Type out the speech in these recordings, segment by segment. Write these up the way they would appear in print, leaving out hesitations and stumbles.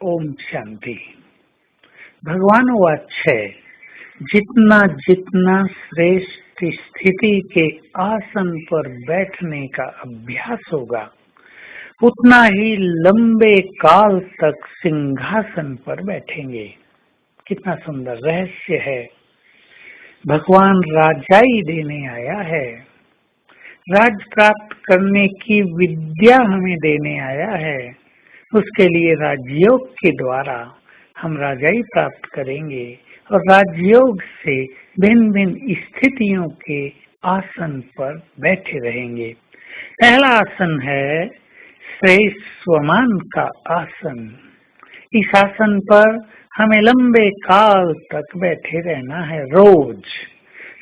ओम शांति। भगवान वाच है, जितना जितना श्रेष्ठ स्थिति के आसन पर बैठने का अभ्यास होगा, उतना ही लंबे काल तक सिंहासन पर बैठेंगे। कितना सुंदर रहस्य है। भगवान राजाई देने आया है, राज प्राप्त करने की विद्या हमें देने आया है। उसके लिए राजयोग के द्वारा हम राजाई प्राप्त करेंगे और राजयोग से भिन्न भिन्न स्थितियों के आसन पर बैठे रहेंगे। पहला आसन है श्रेष्ठ स्वमान का आसन। इस आसन पर हमें लंबे काल तक बैठे रहना है। रोज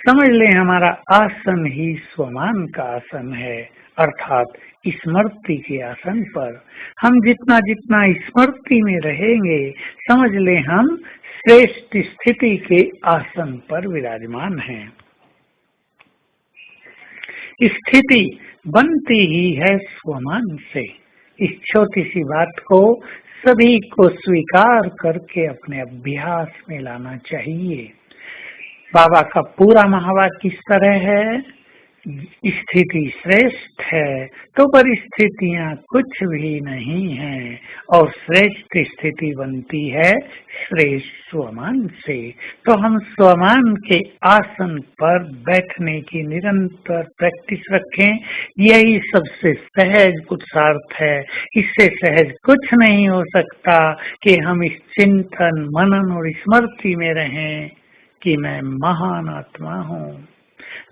समझ लें, हमारा आसन ही स्वमान का आसन है, अर्थात स्मृति के आसन पर हम जितना जितना स्मृति में रहेंगे, समझ लें हम श्रेष्ठ स्थिति के आसन पर विराजमान हैं। स्थिति बनती ही है स्वमान से। इस छोटी सी बात को सभी को स्वीकार करके अपने अभ्यास में लाना चाहिए। बाबा का पूरा महावाक्य किस तरह है? स्थिति श्रेष्ठ है तो परिस्थितियां कुछ भी नहीं है, और श्रेष्ठ स्थिति बनती है श्रेष्ठ स्वमान से। तो हम स्वमान के आसन पर बैठने की निरंतर प्रैक्टिस रखें। यही सबसे सहज पुरुषार्थ है। इससे सहज कुछ नहीं हो सकता कि हम इस चिंतन मनन और स्मृति में रहें कि मैं महान आत्मा हूँ,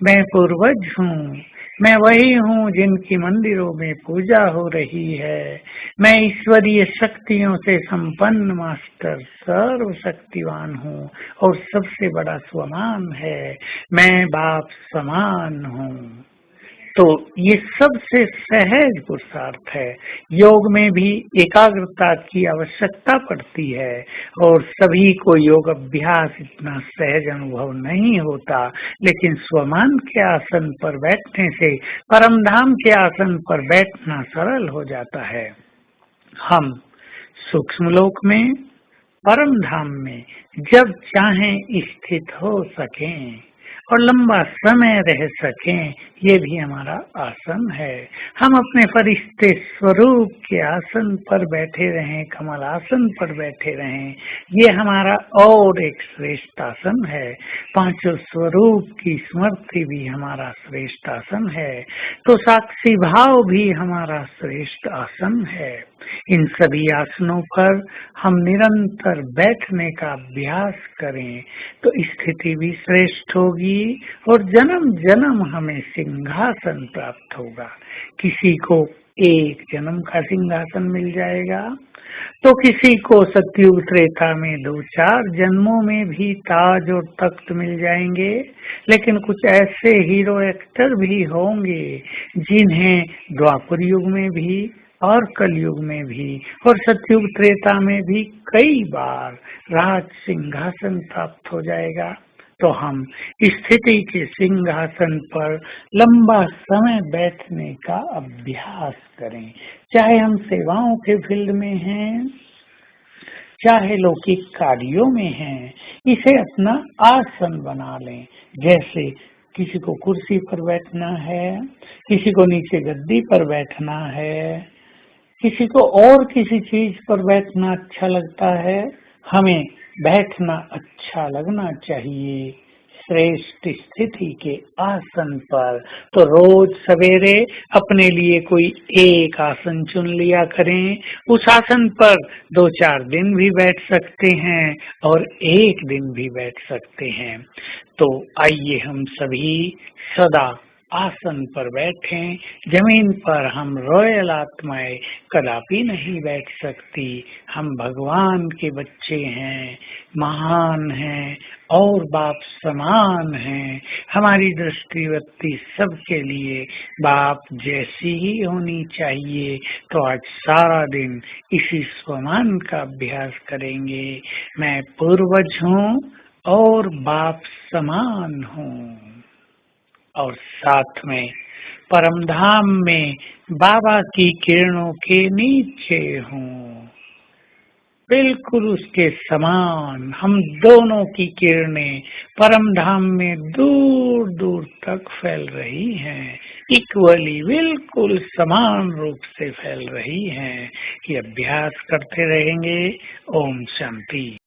मैं पूर्वज हूँ, मैं वही हूँ जिनकी मंदिरों में पूजा हो रही है, मैं ईश्वरीय शक्तियों से संपन्न मास्टर सर्वशक्तिवान हूँ और सबसे बड़ा स्वमान है, मैं बाप समान हूँ। तो ये सबसे सहज पुरुषार्थ है। योग में भी एकाग्रता की आवश्यकता पड़ती है और सभी को योग अभ्यास इतना सहज अनुभव नहीं होता, लेकिन स्वमान के आसन पर बैठने से परम धाम के आसन पर बैठना सरल हो जाता है। हम सूक्ष्म लोक में, परम धाम में जब चाहें स्थित हो सकें और लंबा समय रह सकें, ये भी हमारा आसन है। हम अपने फरिश्ते स्वरूप के आसन पर बैठे रहें, कमल आसन पर बैठे रहें, ये हमारा और एक श्रेष्ठ आसन है। पांचों स्वरूप की स्मृति भी हमारा श्रेष्ठ आसन है, तो साक्षी भाव भी हमारा श्रेष्ठ आसन है। इन सभी आसनों पर हम निरंतर बैठने का अभ्यास करें तो स्थिति भी श्रेष्ठ होगी और जन्म जन्म हमें सिंहासन प्राप्त होगा। किसी को एक जन्म का सिंहासन मिल जाएगा, तो किसी को सतयुग त्रेता में 2-4 जन्मों में भी ताज और तख्त मिल जाएंगे। लेकिन कुछ ऐसे हीरो एक्टर भी होंगे जिन्हें द्वापर युग में भी और कलयुग में भी और सतयुग त्रेता में भी कई बार राज सिंहासन प्राप्त हो जाएगा। तो हम स्थिति के सिंहासन पर लंबा समय बैठने का अभ्यास करें। चाहे हम सेवाओं के फील्ड में हैं, चाहे लौकिक कार्यों में हैं, इसे अपना आसन बना लें। जैसे किसी को कुर्सी पर बैठना है, किसी को नीचे गद्दी पर बैठना है, किसी को और किसी चीज पर बैठना अच्छा लगता है, हमें बैठना अच्छा लगना चाहिए श्रेष्ठ स्थिति के आसन पर। तो रोज सवेरे अपने लिए कोई एक आसन चुन लिया करें। उस आसन पर 2-4 दिन भी बैठ सकते हैं और एक दिन भी बैठ सकते हैं। तो आइए हम सभी सदा आसन पर बैठें। जमीन पर हम रॉयल आत्माएं कदापि नहीं बैठ सकती। हम भगवान के बच्चे हैं, महान हैं और बाप समान हैं। हमारी दृष्टिवृत्ति सबके लिए बाप जैसी ही होनी चाहिए। तो आज सारा दिन इसी स्वमान का अभ्यास करेंगे। मैं पूर्वज हूँ और बाप समान हूँ, और साथ में परमधाम में बाबा की किरणों के नीचे हूँ। बिल्कुल उसके समान हम दोनों की किरणें परम धाम में दूर दूर तक फैल रही हैं, इक्वली बिल्कुल समान रूप से फैल रही हैं। ये अभ्यास करते रहेंगे। ओम शांति।